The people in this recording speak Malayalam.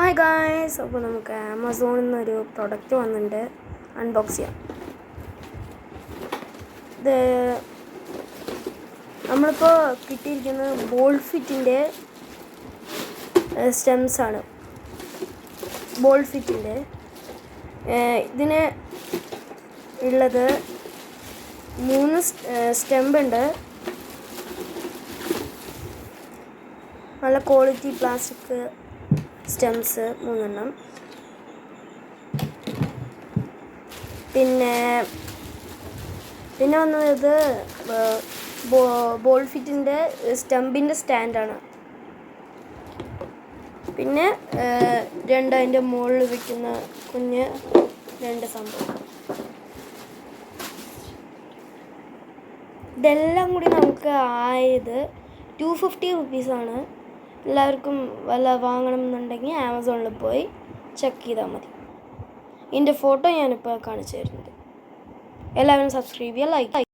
ഹായ് ഗായ്സ്, അപ്പോൾ നമുക്ക് ആമസോണിൽ നിന്നൊരു പ്രൊഡക്റ്റ് വന്നിട്ടുണ്ട്. അൺബോക്സ് ചെയ്യാം. ഇത് നമ്മളിപ്പോൾ കിട്ടിയിരിക്കുന്നത് ബോൾ ഫിറ്റിൻ്റെ സ്റ്റെംസാണ്. ബോൾ ഫിറ്റിൻ്റെ ഇതിന് ഉള്ളത് 3 സ്റ്റെമ്പുണ്ട്. നല്ല ക്വാളിറ്റി പ്ലാസ്റ്റിക് സ്റ്റെംസ് 3 എണ്ണം. പിന്നെ വന്നത് ബോൾ ഫിറ്റിൻ്റെ സ്റ്റെമ്പിൻ്റെ സ്റ്റാൻഡാണ്. പിന്നെ അതിൻ്റെ മുകളിൽ വയ്ക്കുന്ന കുഞ്ഞ് 2 സംഭവം. ഇതെല്ലാം കൂടി നമുക്ക് ആയത് 250 റുപ്പീസാണ്. എല്ലാവർക്കും വല്ല വാങ്ങണം എന്നുണ്ടെങ്കിൽ ആമസോണിൽ പോയി ചെക്ക് ചെയ്താൽ മതി. ഇതിൻ്റെ ഫോട്ടോ ഞാനിപ്പോൾ കാണിച്ചു തരുന്നത്. എല്ലാവരും സബ്സ്ക്രൈബ് ചെയ്യുക, ലൈക്ക്